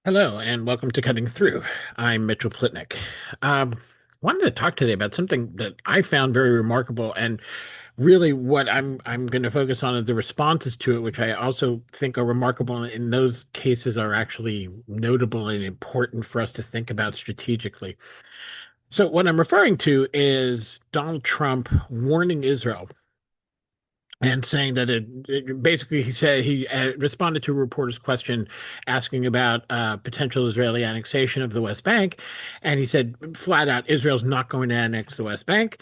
Hello, and welcome to Cutting Through. I'm Mitchell Plitnick. Um, Wanted to talk today about something that I found very remarkable, and really what I'm going to focus on is the responses to it, which I also think are remarkable. In those cases, are actually notable and important for us to think about strategically. So, what I'm referring to is Donald Trump warning Israel and saying that basically he said he responded to a reporter's question asking about potential Israeli annexation of the West Bank, and he said flat out Israel's not going to annex the West Bank.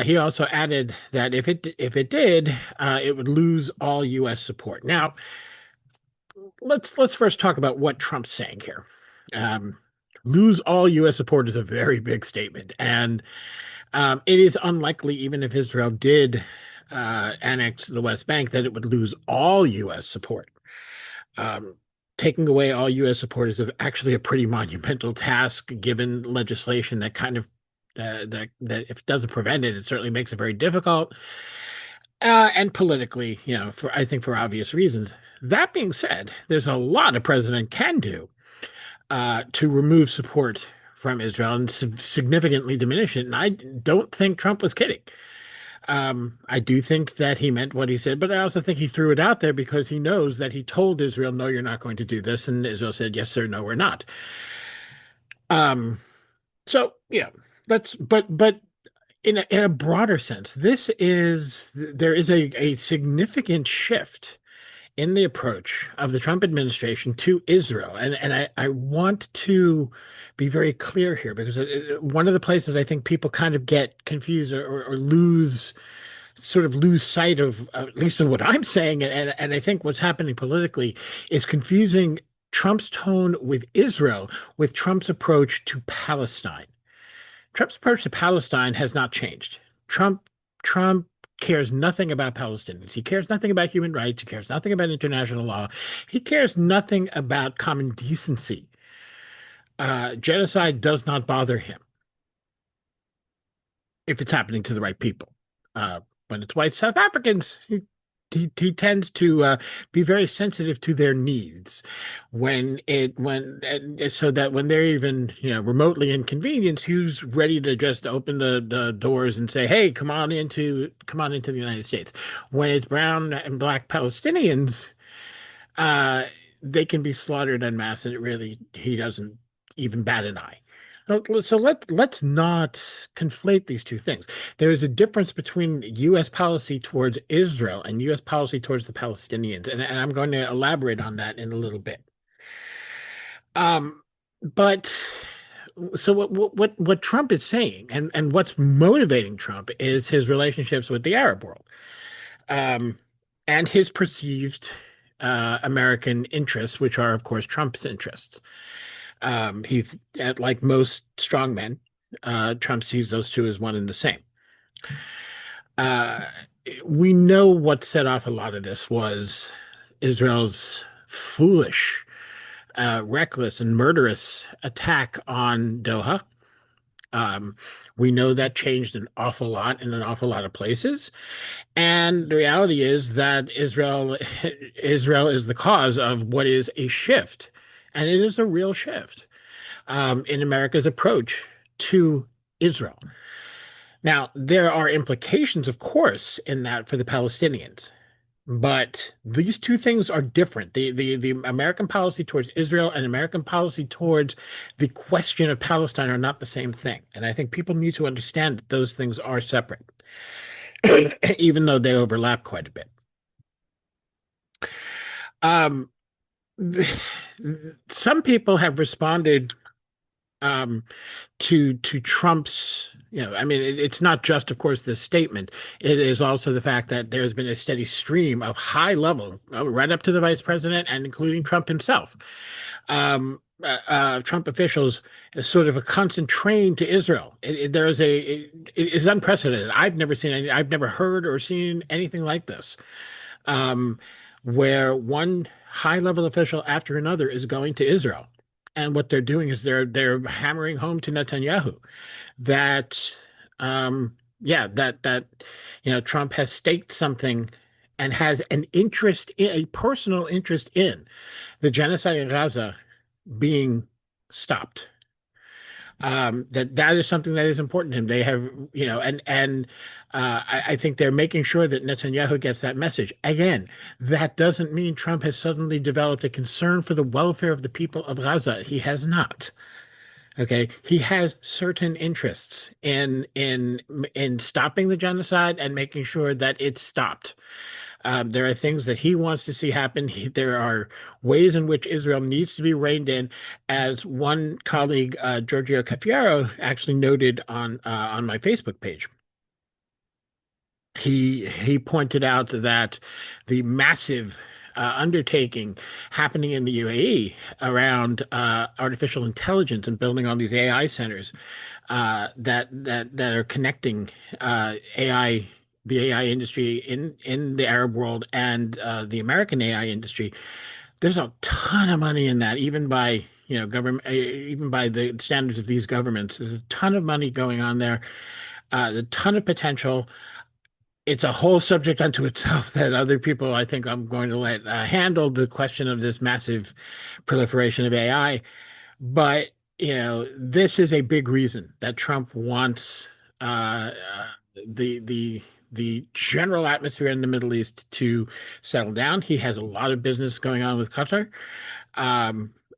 He also added that if it did, it would lose all U.S. support. Now, let's first talk about what Trump's saying here. Um, Lose all U.S. support is a very big statement, and it is unlikely, even if Israel did annex the West Bank, that it would lose all U.S. support. Um, Taking away all U.S. support is actually a pretty monumental task, given legislation that kind of that if it doesn't prevent it, it certainly makes it very difficult. And politically, for I think for obvious reasons. That being said, there's a lot a president can do to remove support from Israel and significantly diminish it. And I don't think Trump was kidding. I do think that he meant what he said, but I also think he threw it out there because he knows that he told Israel, no, you're not going to do this. And Israel said, yes, sir, no, we're not. Um, so, but in a broader sense, there is a significant shift in the approach of the Trump administration to Israel. And I want to be very clear here because one of the places I think people kind of get confused or lose sight of, at least of what I'm saying, and I think what's happening politically is confusing Trump's tone with Israel with Trump's approach to Palestine. Trump's approach to Palestine has not changed. Trump cares nothing about Palestinians. He cares nothing about human rights. He cares nothing about international law. He cares nothing about common decency. Genocide does not bother him if it's happening to the right people. When it's white South Africans, he tends to be very sensitive to their needs so that when they're even remotely inconvenienced, he's ready to just open the doors and say, "Hey, come on into the United States." When it's brown and black Palestinians, uh, they can be slaughtered en masse, and he doesn't even bat an eye. So let's not conflate these two things. There is a difference between U.S. policy towards Israel and U.S. policy towards the Palestinians, and I'm going to elaborate on that in a little bit. Um, but so what Trump is saying, and what's motivating Trump is his relationships with the Arab world, um, and his perceived American interests, which are, of course, Trump's interests. He's like most strongmen, Trump sees those two as one and the same. Uh, we know what set off a lot of this was Israel's foolish, reckless, and murderous attack on Doha. Um, we know that changed an awful lot in an awful lot of places. And the reality is that Israel is the cause of what is a shift. And it is a real shift in America's approach to Israel. Now, there are implications, of course, in that for the Palestinians, but these two things are different. The American policy towards Israel and American policy towards the question of Palestine are not the same thing. And I think people need to understand that those things are separate, even though they overlap quite a bit. Um, some people have responded um, to Trump's, I mean, it's not just, of course, this statement. It is also the fact that there's been a steady stream of high level, right up to the vice president and including Trump himself. Trump officials is sort of a constant train to Israel. It is unprecedented. I've never heard or seen anything like this, um, where one high level official after another is going to Israel. And what they're doing is they're hammering home to Netanyahu that Trump has staked something and has a personal interest in the genocide in Gaza being stopped. That is something that is important to him. They have, I think they're making sure that Netanyahu gets that message. Again, that doesn't mean Trump has suddenly developed a concern for the welfare of the people of Gaza. He has not. Okay, he has certain interests in stopping the genocide and making sure that it's stopped. There are things that he wants to see happen. There are ways in which Israel needs to be reined in, as one colleague, Giorgio Cafiero, actually noted on my Facebook page. He pointed out that the massive undertaking happening in the UAE around artificial intelligence and building all these AI centers that are connecting AI, the AI industry in the Arab world and the American AI industry. There's a ton of money in that, even by government, even by the standards of these governments. There's a ton of money going on there, a ton of potential. It's a whole subject unto itself that other people, I think, I'm going to let handle the question of this massive proliferation of AI. But, this is a big reason that Trump wants the general atmosphere in the Middle East to settle down. He has a lot of business going on with Qatar.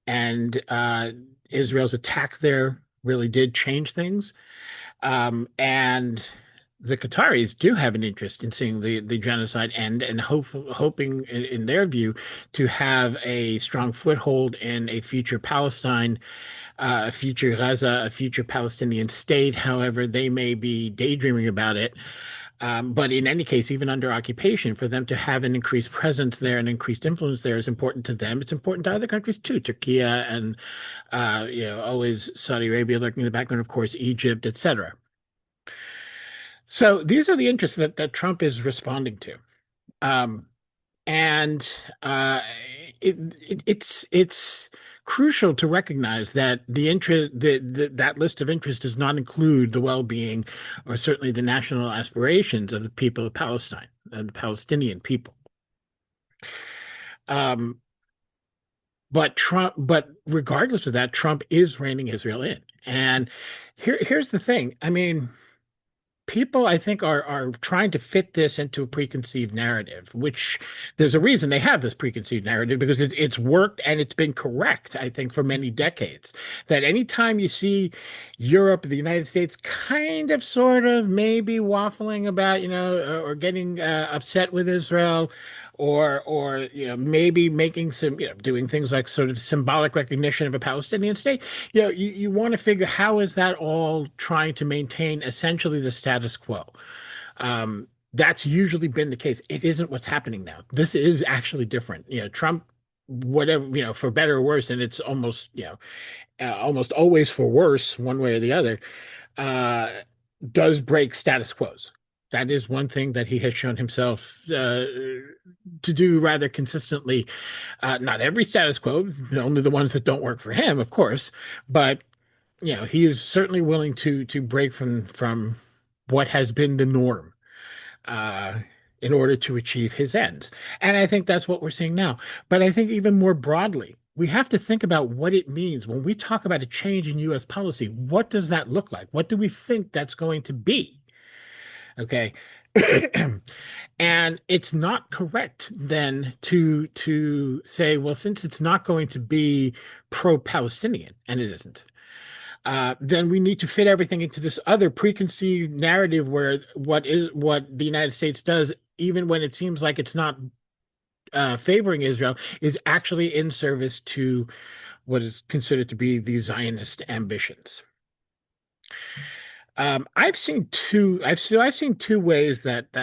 And Israel's attack there really did change things. And the Qataris do have an interest in seeing the genocide end and hoping, in their view, to have a strong foothold in a future Palestine, a future Gaza, a future Palestinian state. However, they may be daydreaming about it. But in any case, even under occupation, for them to have an increased presence there and increased influence there is important to them. It's important to other countries too, Turkey and always Saudi Arabia lurking in the background, of course, Egypt, etc. So these are the interests that Trump is responding to. Um, and it's crucial to recognize that that list of interests does not include the well-being or certainly the national aspirations of the people of Palestine and the Palestinian people. Um, but regardless of that, Trump is reining Israel in. And here's the thing. I mean, people, I think, are trying to fit this into a preconceived narrative, which there's a reason they have this preconceived narrative because it's worked and it's been correct, I think, for many decades. That anytime you see Europe, the United States, kind of, sort of, maybe waffling about, or getting upset with Israel, or maybe making some, doing things like sort of symbolic recognition of a Palestinian state, you want to figure how is that all trying to maintain essentially the status quo. That's usually been the case. It isn't what's happening now. This is actually different. Trump, whatever, for better or worse, and it's almost, almost always for worse, one way or the other, uh, does break status quos. That is one thing that he has shown himself to do rather consistently. Not every status quo, only the ones that don't work for him, of course, but he is certainly willing to break from what has been the norm uh, in order to achieve his ends. And I think that's what we're seeing now. But I think even more broadly, we have to think about what it means when we talk about a change in U.S. policy. What does that look like? What do we think that's going to be? Okay. And it's not correct then to say, well, since it's not going to be pro-Palestinian, and it isn't, then we need to fit everything into this other preconceived narrative where what the United States does, even when it seems like it's not favoring Israel, is actually in service to what is considered to be the Zionist ambitions. I've seen two ways that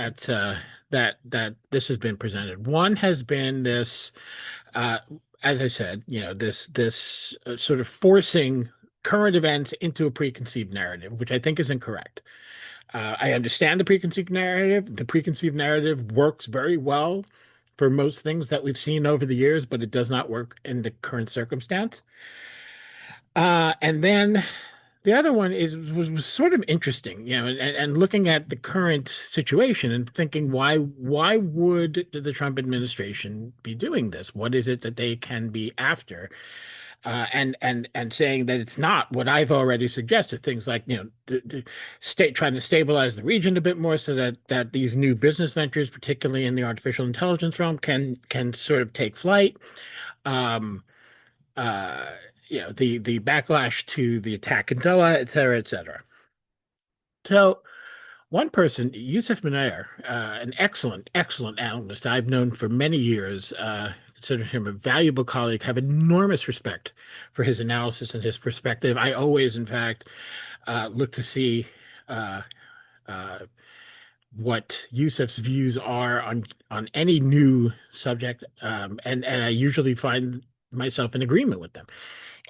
this has been presented. One has been this, uh, as I said, this sort of forcing current events into a preconceived narrative, which I think is incorrect. I understand the preconceived narrative. The preconceived narrative works very well for most things that we've seen over the years, but it does not work in the current circumstance. And then the other one was sort of interesting, and looking at the current situation and thinking why would the Trump administration be doing this? What is it that they can be after? and saying that it's not what I've already suggested. Things like, the state trying to stabilize the region a bit more so that these new business ventures, particularly in the artificial intelligence realm, can sort of take flight. Um, uh, the backlash to the attack in Doha, et cetera, et cetera. So one person, Yusuf Minayer, an excellent, excellent analyst I've known for many years, consider him a valuable colleague, have enormous respect for his analysis and his perspective. I always, in fact, look to see uh, uh, what Yusuf's views are on any new subject, and I usually find myself in agreement with them.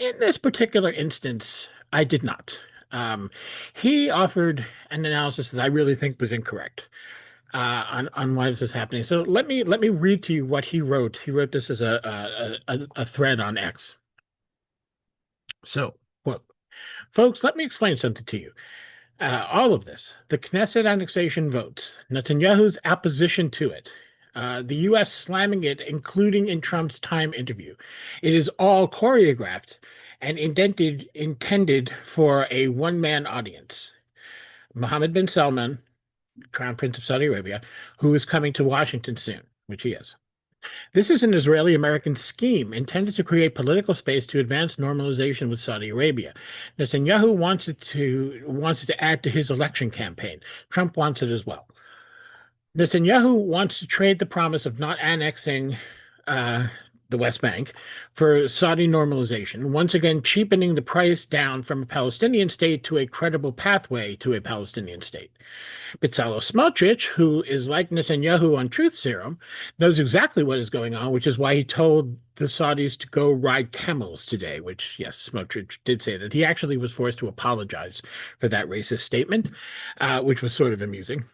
In this particular instance, I did not. Um, he offered an analysis that I really think was incorrect on why this is happening. So let me read to you what he wrote. He wrote this as a thread on X. So, well, folks, let me explain something to you. All of this, the Knesset annexation votes, Netanyahu's opposition to it, the U.S. slamming it, including in Trump's Time interview. It is all choreographed and intended for a one-man audience. Mohammed bin Salman, Crown Prince of Saudi Arabia, who is coming to Washington soon, which he is. This is an Israeli-American scheme intended to create political space to advance normalization with Saudi Arabia. Netanyahu wants it to add to his election campaign. Trump wants it as well. Netanyahu wants to trade the promise of not annexing uh, the West Bank for Saudi normalization, once again cheapening the price down from a Palestinian state to a credible pathway to a Palestinian state. Bezalel Smotrich, who is like Netanyahu on Truth Serum, knows exactly what is going on, which is why he told the Saudis to go ride camels today, which, yes, Smotrich did say that. He actually was forced to apologize for that racist statement, which was sort of amusing.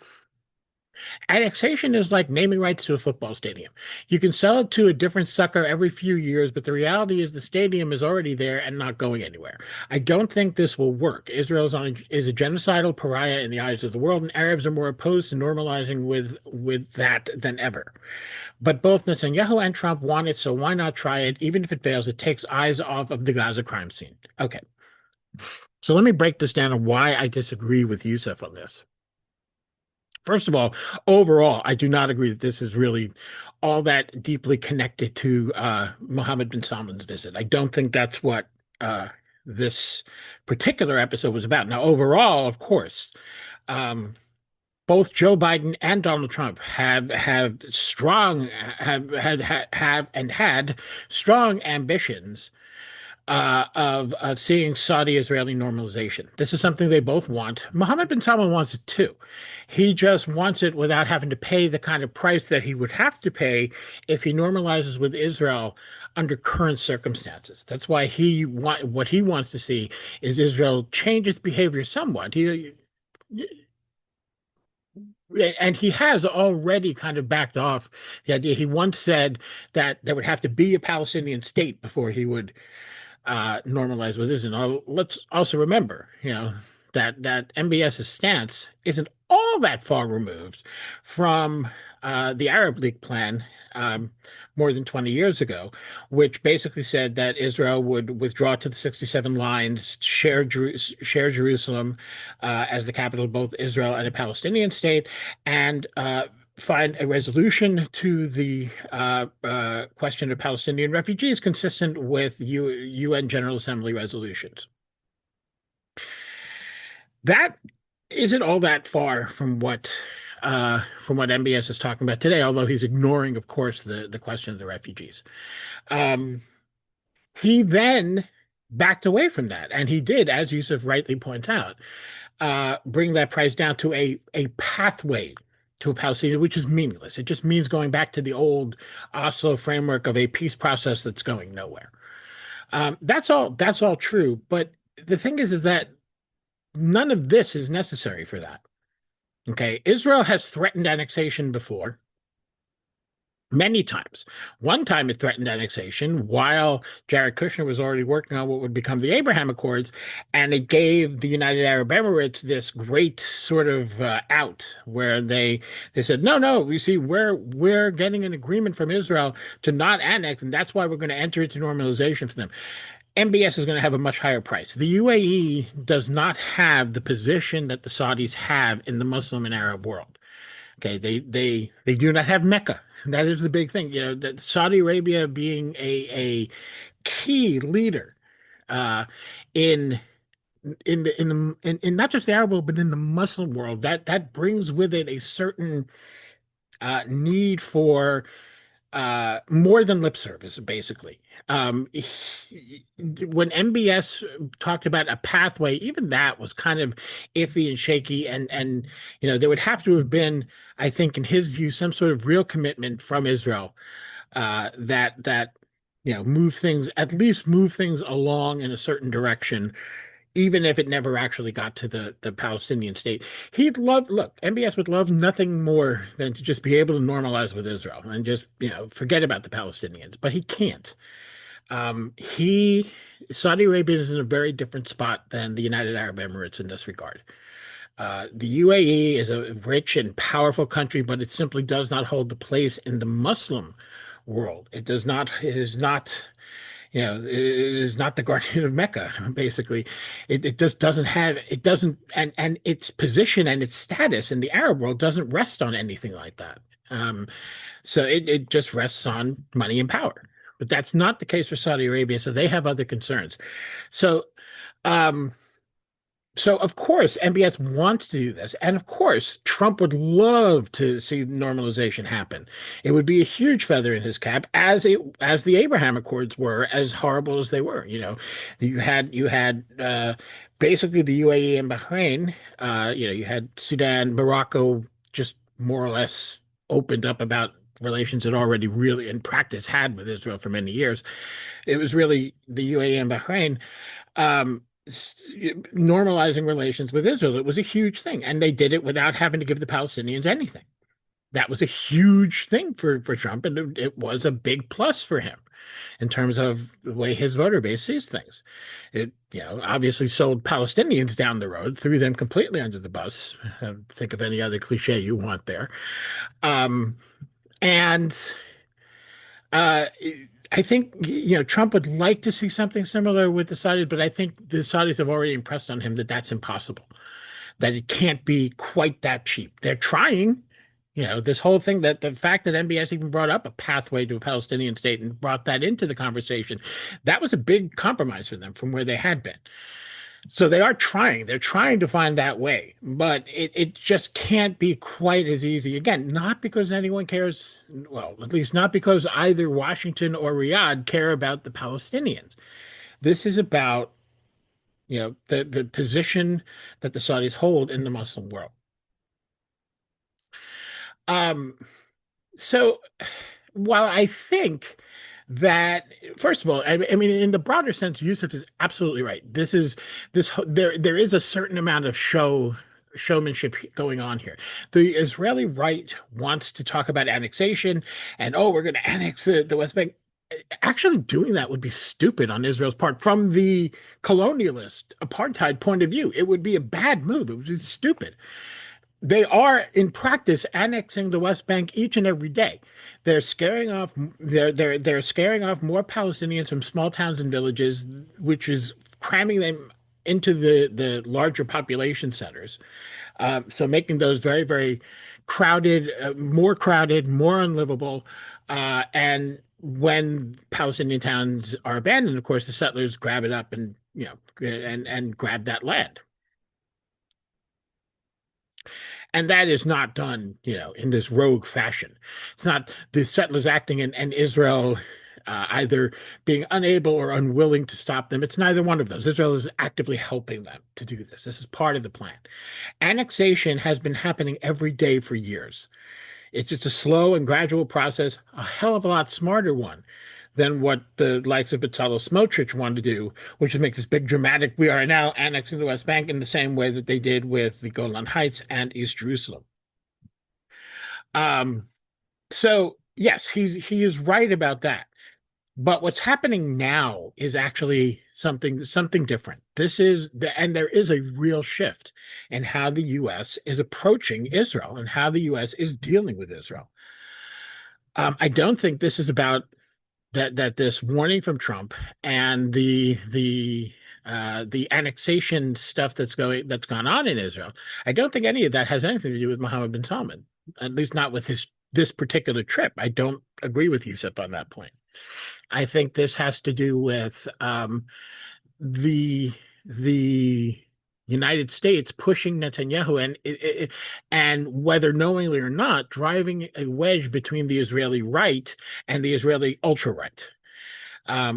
Annexation is like naming rights to a football stadium. You can sell it to a different sucker every few years, but the reality is the stadium is already there and not going anywhere. I don't think this will work. Israel is a genocidal pariah in the eyes of the world, and Arabs are more opposed to normalizing with that than ever. But both Netanyahu and Trump want it, so why not try it? Even if it fails, it takes eyes off of the Gaza crime scene. Okay. So let me break this down on why I disagree with Yusuf on this. First of all, overall, I do not agree that this is really all that deeply connected to Mohammed bin Salman's visit. I don't think that's what this particular episode was about. Now, overall, of course, um, both Joe Biden and Donald Trump have had strong ambitions of seeing Saudi-Israeli normalization. This is something they both want. Mohammed bin Salman wants it too. He just wants it without having to pay the kind of price that he would have to pay if he normalizes with Israel under current circumstances. That's why what he wants to see is Israel change its behavior somewhat. And he has already kind of backed off the idea. He once said that there would have to be a Palestinian state before he would normalize with Israel. Now, let's also remember, that MBS's stance isn't all that far removed from the Arab League plan more than 20 years ago, which basically said that Israel would withdraw to the 67 lines, share Jerusalem as the capital of both Israel and a Palestinian state, and find a resolution to the question of Palestinian refugees consistent with UN General Assembly resolutions. That isn't all that far from what MBS is talking about today, although he's ignoring, of course, the question of the refugees. Um, he then backed away from that, and he did, as Yusuf rightly points out, bring that price down to a pathway to a Palestinian, which is meaningless. It just means going back to the old Oslo framework of a peace process that's going nowhere. That's all. That's all true. But the thing is that none of this is necessary for that. Okay, Israel has threatened annexation before. Many times. One time it threatened annexation while Jared Kushner was already working on what would become the Abraham Accords, and it gave the United Arab Emirates this great sort of out where they said, no, you see, we're getting an agreement from Israel to not annex, and that's why we're going to enter into normalization for them. MBS is going to have a much higher price. The UAE does not have the position that the Saudis have in the Muslim and Arab world. Okay, they do not have Mecca. That is the big thing. You know, that Saudi Arabia being a key leader uh, in in not just the Arab world, but in the Muslim world, that brings with it a certain need for more than lip service, basically. When MBS talked about a pathway, even that was kind of iffy and shaky, and you know there would have to have been, I think, in his view, some sort of real commitment from Israel that you know move things, at least move things along in a certain direction, even if it never actually got to the Palestinian state. He'd love, look, MBS would love nothing more than to just be able to normalize with Israel and just, you know, forget about the Palestinians, but he can't. He, Saudi Arabia is in a very different spot than the United Arab Emirates in this regard. The UAE is a rich and powerful country, but it simply does not hold the place in the Muslim world. It does not, it is not, you know, it is not the guardian of Mecca, basically. It just doesn't have, it doesn't, and its position and its status in the Arab world doesn't rest on anything like that. So it just rests on money and power. But that's not the case for Saudi Arabia, so they have other concerns. So, um, so of course MBS wants to do this, and of course Trump would love to see normalization happen. It would be a huge feather in his cap, as the Abraham Accords were, as horrible as they were. You know, you had basically the UAE and Bahrain. You know, you had Sudan, Morocco, just more or less opened up about relations it already really in practice had with Israel for many years. It was really the UAE and Bahrain. Um, Normalizing relations with Israel. It was a huge thing, and they did it without having to give the Palestinians anything. That was a huge thing for Trump, and it was a big plus for him in terms of the way his voter base sees things. It, you know, obviously sold Palestinians down the road, threw them completely under the bus. Think of any other cliche you want there. Um, and uh, I think you know Trump would like to see something similar with the Saudis, but I think the Saudis have already impressed on him that that's impossible, that it can't be quite that cheap. They're trying, you know, this whole thing, that the fact that MBS even brought up a pathway to a Palestinian state and brought that into the conversation, that was a big compromise for them from where they had been. So they are trying. They're trying to find that way, but it just can't be quite as easy. Again, not because anyone cares, well, at least not because either Washington or Riyadh care about the Palestinians. This is about, you know, the position that the Saudis hold in the Muslim world. Um, so while I think that, first of all, I mean, in the broader sense, Yusuf is absolutely right. There is a certain amount of showmanship going on here. The Israeli right wants to talk about annexation and, oh, we're going to annex the West Bank. Actually, doing that would be stupid on Israel's part from the colonialist apartheid point of view. It would be a bad move. It would be stupid. They are in practice annexing the West Bank each and every day. They're scaring off more Palestinians from small towns and villages, which is cramming them into the larger population centers. So making those very crowded, more unlivable. And when Palestinian towns are abandoned, of course, the settlers grab it up and you know and grab that land. And that is not done, you know, in this rogue fashion. It's not the settlers acting and Israel either being unable or unwilling to stop them. It's neither one of those. Israel is actively helping them to do this. This is part of the plan. Annexation has been happening every day for years. It's just a slow and gradual process, a hell of a lot smarter one than what the likes of Bezalel Smotrich wanted to do, which is make this big dramatic, we are now annexing the West Bank in the same way that they did with the Golan Heights and East Jerusalem. Um, so yes, he is right about that. But what's happening now is actually something different. And there is a real shift in how the U.S. is approaching Israel and how the U.S. is dealing with Israel. I don't think this is about that this warning from Trump and the annexation stuff that's gone on in Israel, I don't think any of that has anything to do with Mohammed bin Salman, at least not with his this particular trip. I don't agree with Yusuf on that point. I think this has to do with the the United States pushing Netanyahu and whether knowingly or not, driving a wedge between the Israeli right and the Israeli ultra right,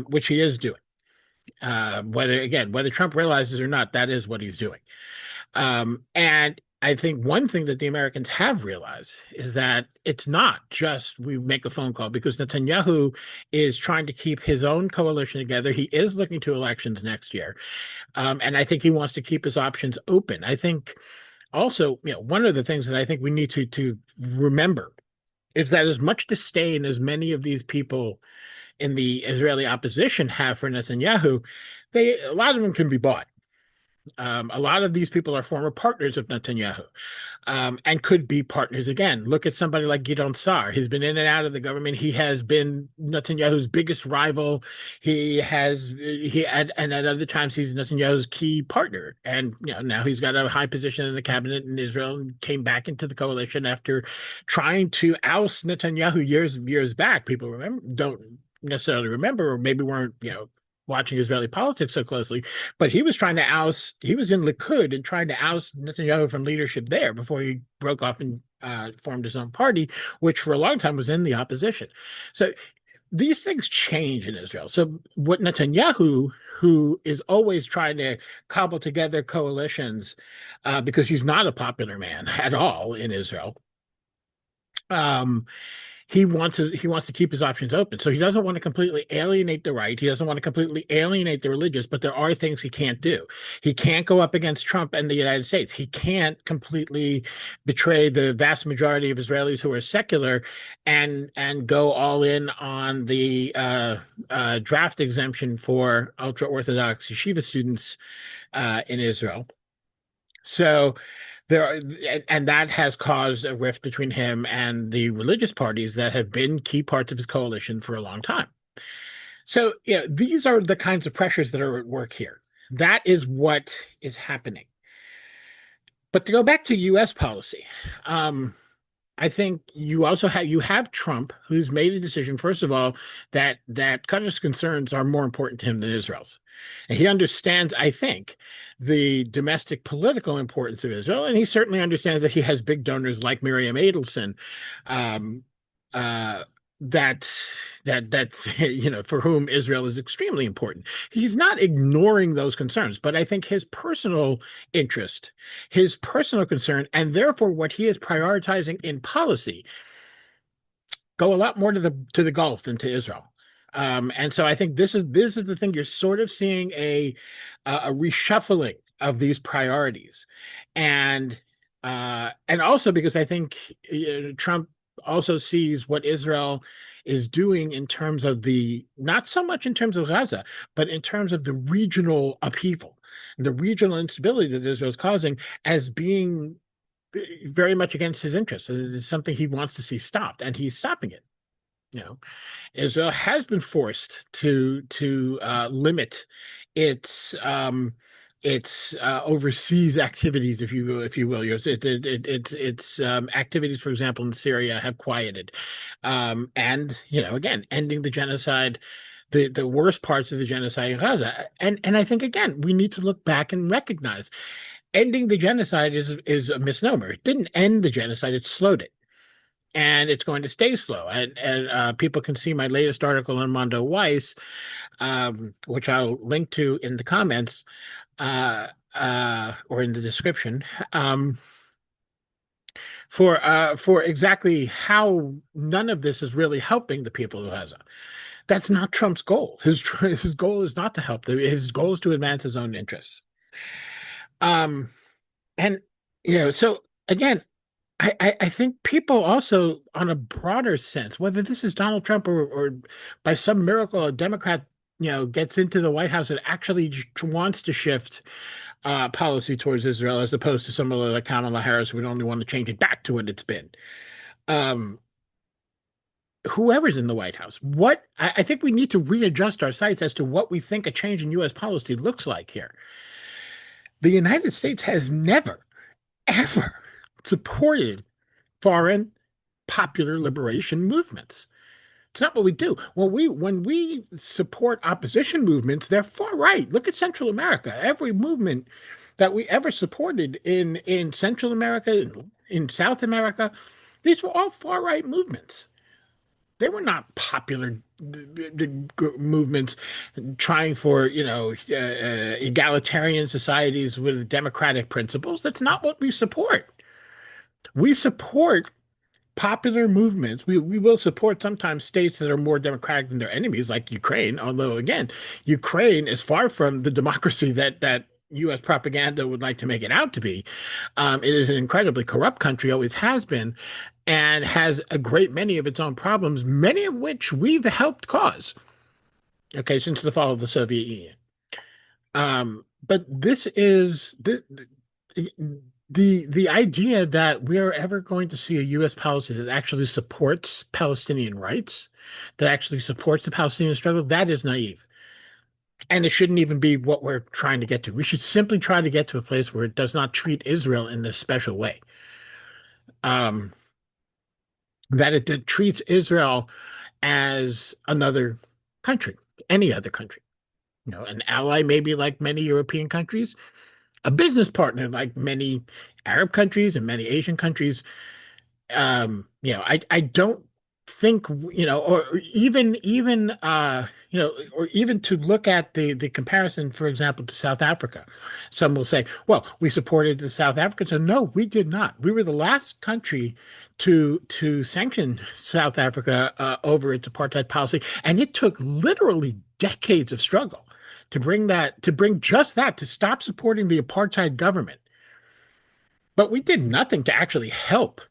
which he is doing. Whether Trump realizes or not, that is what he's doing. And I think one thing that the Americans have realized is that it's not just we make a phone call because Netanyahu is trying to keep his own coalition together. He is looking to elections next year. And I think he wants to keep his options open. I think also, one of the things that I think we need to remember is that as much disdain as many of these people in the Israeli opposition have for Netanyahu, a lot of them can be bought. A lot of these people are former partners of Netanyahu, and could be partners again. Look at somebody like Gideon Sa'ar. He's been in and out of the government. He has been Netanyahu's biggest rival. And at other times he's Netanyahu's key partner. And now he's got a high position in the cabinet in Israel and came back into the coalition after trying to oust Netanyahu years back. People don't necessarily remember, or maybe weren't watching Israeli politics so closely, but he was in Likud and trying to oust Netanyahu from leadership there before he broke off and formed his own party, which for a long time was in the opposition. So these things change in Israel. So what Netanyahu, who is always trying to cobble together coalitions because he's not a popular man at all in Israel, um, he wants to keep his options open. So he doesn't want to completely alienate the right. He doesn't want to completely alienate the religious, but there are things he can't do. He can't go up against Trump and the United States. He can't completely betray the vast majority of Israelis who are secular and go all in on the draft exemption for ultra-Orthodox yeshiva students in Israel. So and that has caused a rift between him and the religious parties that have been key parts of his coalition for a long time. So, these are the kinds of pressures that are at work here. That is what is happening. But to go back to U.S. policy, I think you have Trump, who's made a decision, first of all, that Qatar's concerns are more important to him than Israel's. And he understands, I think, the domestic political importance of Israel, and he certainly understands that he has big donors like Miriam Adelson, um, uh, that for whom Israel is extremely important. He's not ignoring those concerns, but I think his personal interest, his personal concern, and therefore what he is prioritizing in policy go a lot more to the Gulf than to Israel. And so I think this is the thing. You're sort of seeing a reshuffling of these priorities, and also because I think Trump also sees what Israel is doing in terms of not so much in terms of Gaza, but in terms of the regional upheaval, the regional instability that Israel is causing, as being very much against his interests. It is something he wants to see stopped, and he's stopping it. Israel has been forced to limit its overseas activities, if you will. Its activities, for example, in Syria, have quieted, and again, ending the genocide, the worst parts of the genocide in Gaza, and I think again we need to look back and recognize ending the genocide is a misnomer. It didn't end the genocide; it slowed it. And it's going to stay slow. And people can see my latest article on Mondo Weiss, which I'll link to in the comments or in the description, for exactly how none of this is really helping the people of Gaza. That's not Trump's goal. His goal is not to help them. His goal is to advance his own interests. And so again, I think people also, on a broader sense, whether this is Donald Trump or by some miracle a Democrat, gets into the White House and actually wants to shift policy towards Israel, as opposed to someone like Kamala Harris, who would only want to change it back to what it's been. Um, whoever's in the White House. I think we need to readjust our sights as to what we think a change in U.S. policy looks like here. The United States has never, ever supported foreign popular liberation movements. It's not what we do. When we support opposition movements, they're far right. Look at Central America. Every movement that we ever supported in Central America, in South America, these were all far right movements. They were not popular movements trying for, egalitarian societies with democratic principles. That's not what we support. We support popular movements. We will support sometimes states that are more democratic than their enemies, like Ukraine. Although, again, Ukraine is far from the democracy that U.S. propaganda would like to make it out to be. It is an incredibly corrupt country, always has been, and has a great many of its own problems, many of which we've helped cause. Okay, since the fall of the Soviet Union. But this is the idea that we're ever going to see a U.S. policy that actually supports Palestinian rights, that actually supports the Palestinian struggle, that is naive. And it shouldn't even be what we're trying to get to. We should simply try to get to a place where it does not treat Israel in this special way. Um, that it treats Israel as another country, any other country. An ally, maybe like many European countries, a business partner like many Arab countries and many Asian countries. I don't think, or or even to look at the comparison, for example, to South Africa. Some will say, well, we supported the South Africans. So no, we did not. We were the last country to sanction South Africa over its apartheid policy, and it took literally decades of struggle to bring just that, to stop supporting the apartheid government. But we did nothing to actually help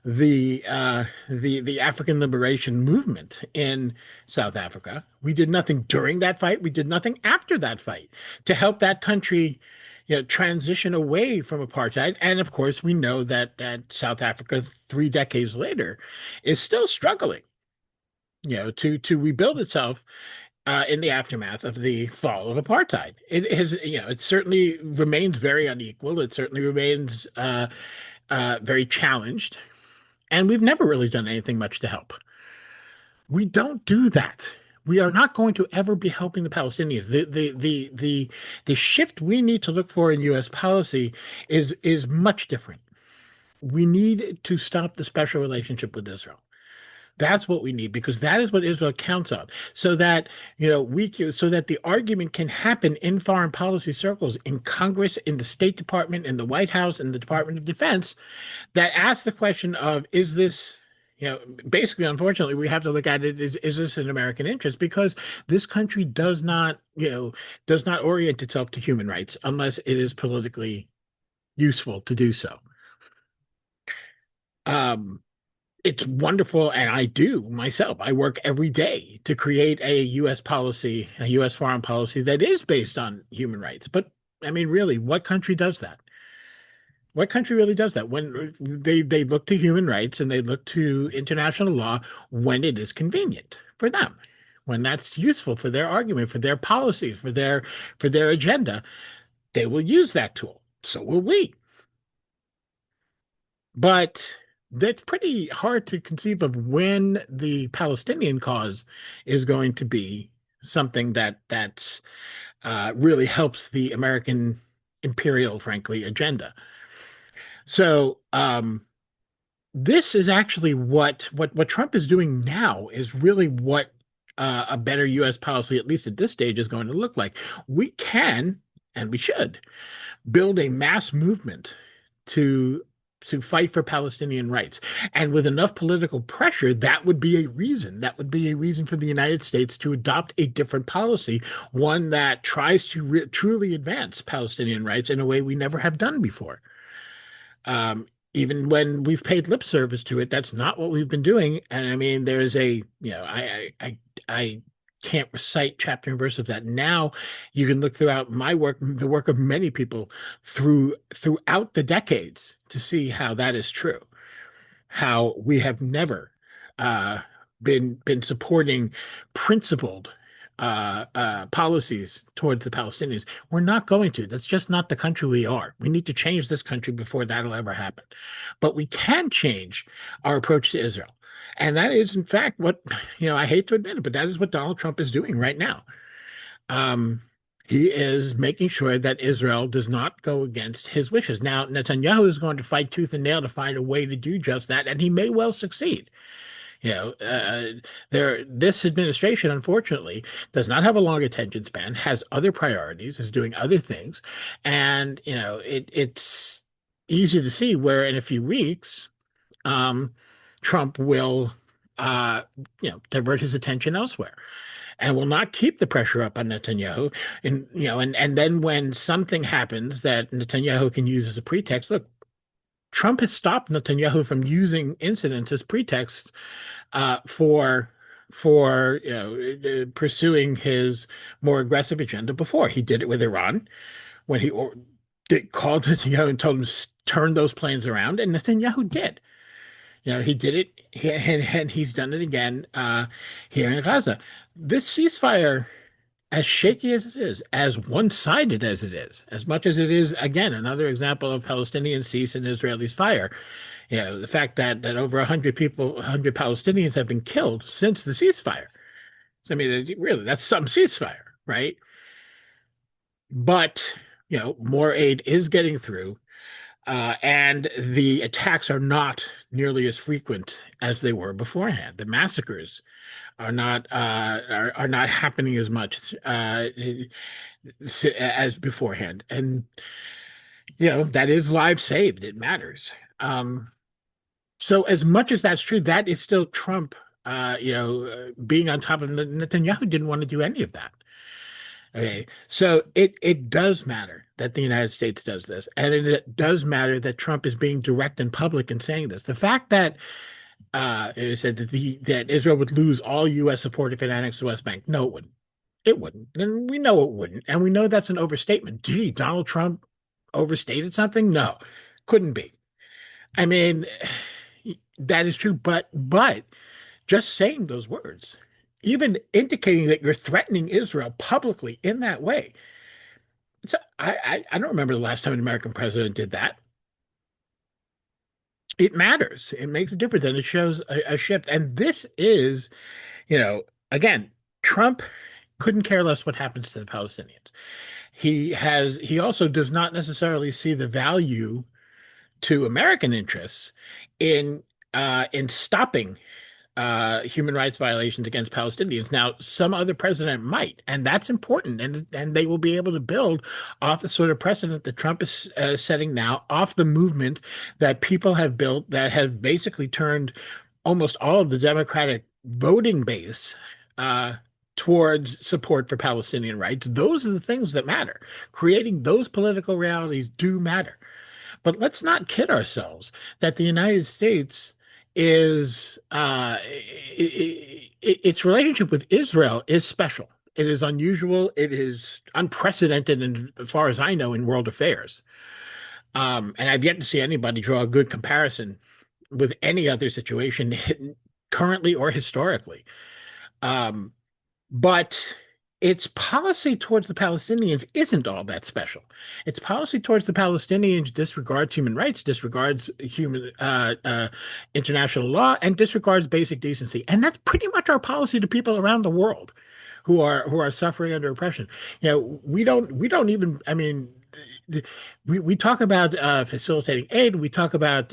the African liberation movement in South Africa. We did nothing during that fight. We did nothing after that fight to help that country, transition away from apartheid. And of course, we know that South Africa, 3 decades later, is still struggling, to rebuild itself in the aftermath of the fall of apartheid. It certainly remains very unequal. It certainly remains very challenged, and we've never really done anything much to help. We don't do that. We are not going to ever be helping the Palestinians. The shift we need to look for in U.S. policy is much different. We need to stop the special relationship with Israel. That's what we need, because that is what Israel counts on. So that, so that the argument can happen in foreign policy circles, in Congress, in the State Department, in the White House, in the Department of Defense, that asks the question of, is this, basically, unfortunately, we have to look at it, is this an American interest? Because this country does not orient itself to human rights unless it is politically useful to do so. Um, it's wonderful, and I do myself. I work every day to create a U.S. policy, a U.S. foreign policy that is based on human rights. But I mean, really, what country does that? What country really does that? When they look to human rights and they look to international law when it is convenient for them, when that's useful for their argument, for their policies, for their agenda, they will use that tool. So will we. But that's pretty hard to conceive of when the Palestinian cause is going to be something that really helps the American imperial, frankly, agenda. So this is actually what Trump is doing now is really what a better U.S. policy, at least at this stage, is going to look like. We can, and we should, build a mass movement to fight for Palestinian rights. And with enough political pressure, that would be a reason. That would be a reason for the United States to adopt a different policy, one that tries to truly advance Palestinian rights in a way we never have done before. Even when we've paid lip service to it, that's not what we've been doing. And I mean, there's I can't recite chapter and verse of that now. You can look throughout my work, the work of many people throughout the decades, to see how that is true. How we have never been supporting principled policies towards the Palestinians. We're not going to. That's just not the country we are. We need to change this country before that'll ever happen. But we can change our approach to Israel. And that is, in fact, what, I hate to admit it, but that is what Donald Trump is doing right now. Um, he is making sure that Israel does not go against his wishes. Now, Netanyahu is going to fight tooth and nail to find a way to do just that, and he may well succeed. You know, this administration, unfortunately, does not have a long attention span, has other priorities, is doing other things, and it's easy to see where in a few weeks, um, Trump will, uh, divert his attention elsewhere and will not keep the pressure up on Netanyahu. And then when something happens that Netanyahu can use as a pretext, look, Trump has stopped Netanyahu from using incidents as pretext for pursuing his more aggressive agenda before. He did it with Iran when called Netanyahu and told him to turn those planes around, and Netanyahu did. He did it, and he's done it again here in Gaza. This ceasefire, as shaky as it is, as one-sided as it is, as much as it is, again, another example of Palestinian cease and Israelis fire. The fact that over 100 people, 100 Palestinians have been killed since the ceasefire. I mean, really, that's some ceasefire, right? But, more aid is getting through. And the attacks are not nearly as frequent as they were beforehand. The massacres are not happening as much as beforehand, and that is lives saved. It matters. So as much as that's true, that is still Trump. Being on top of Netanyahu didn't want to do any of that. Okay, so it does matter that the United States does this, and it does matter that Trump is being direct and public in saying this. The fact that it said that Israel would lose all U.S. support if it annexed the West Bank. No, it wouldn't. It wouldn't, and we know it wouldn't, and we know that's an overstatement. Gee, Donald Trump overstated something? No, couldn't be. I mean, that is true, but just saying those words, even indicating that you're threatening Israel publicly in that way. I don't remember the last time an American president did that. It matters. It makes a difference, and it shows a shift. And this is, again, Trump couldn't care less what happens to the Palestinians. He also does not necessarily see the value to American interests in stopping human rights violations against Palestinians. Now, some other president might, and that's important, and they will be able to build off the sort of precedent that Trump is setting now, off the movement that people have built that have basically turned almost all of the Democratic voting base towards support for Palestinian rights. Those are the things that matter. Creating those political realities do matter. But let's not kid ourselves that the United States is its relationship with Israel is special. It is unusual. It is unprecedented, as far as I know, in world affairs. And I've yet to see anybody draw a good comparison with any other situation, currently or historically. Um, but its policy towards the Palestinians isn't all that special. Its policy towards the Palestinians disregards human rights, disregards international law, and disregards basic decency. And that's pretty much our policy to people around the world who are suffering under oppression. We don't even. I mean, we talk about facilitating aid. We talk about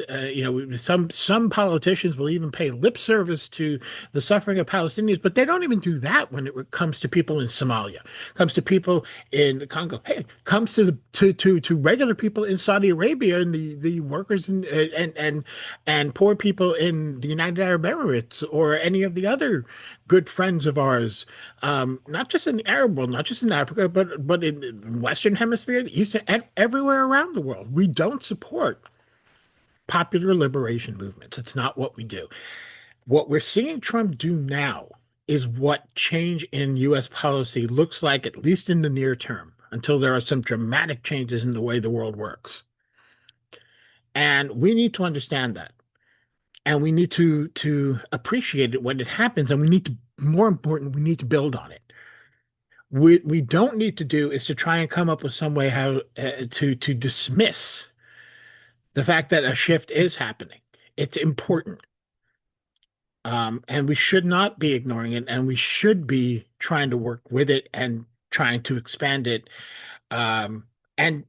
some politicians will even pay lip service to the suffering of Palestinians, but they don't even do that when it comes to people in Somalia, comes to people in the Congo. Hey, comes to to regular people in Saudi Arabia and the workers and poor people in the United Arab Emirates or any of the other good friends of ours, not just in the Arab world, not just in Africa, but in the Western Hemisphere, the Eastern, and everywhere around the world. We don't support popular liberation movements. It's not what we do. What we're seeing Trump do now is what change in U.S. policy looks like, at least in the near term, until there are some dramatic changes in the way the world works. And we need to understand that. and we need to appreciate it when it happens, and we need to, more important, we need to build on it. We don't need to do is to try and come up with some way how to dismiss the fact that a shift is happening. It's important. And we should not be ignoring it, and we should be trying to work with it and trying to expand it, um, and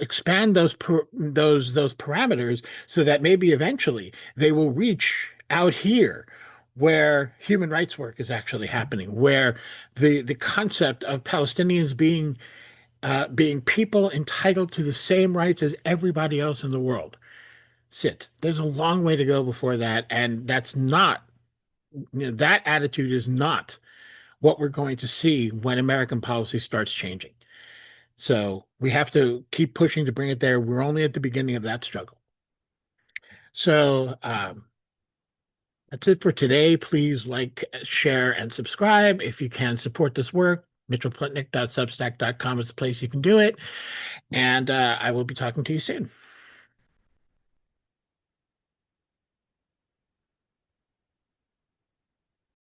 expand those parameters so that maybe eventually they will reach out here where human rights work is actually happening, where the concept of Palestinians being people entitled to the same rights as everybody else in the world sits. There's a long way to go before that, and that's not that attitude is not what we're going to see when American policy starts changing. So we have to keep pushing to bring it there. We're only at the beginning of that struggle. So that's it for today. Please like, share, and subscribe. If you can support this work, mitchellplitnick.substack.com is the place you can do it. And I will be talking to you soon.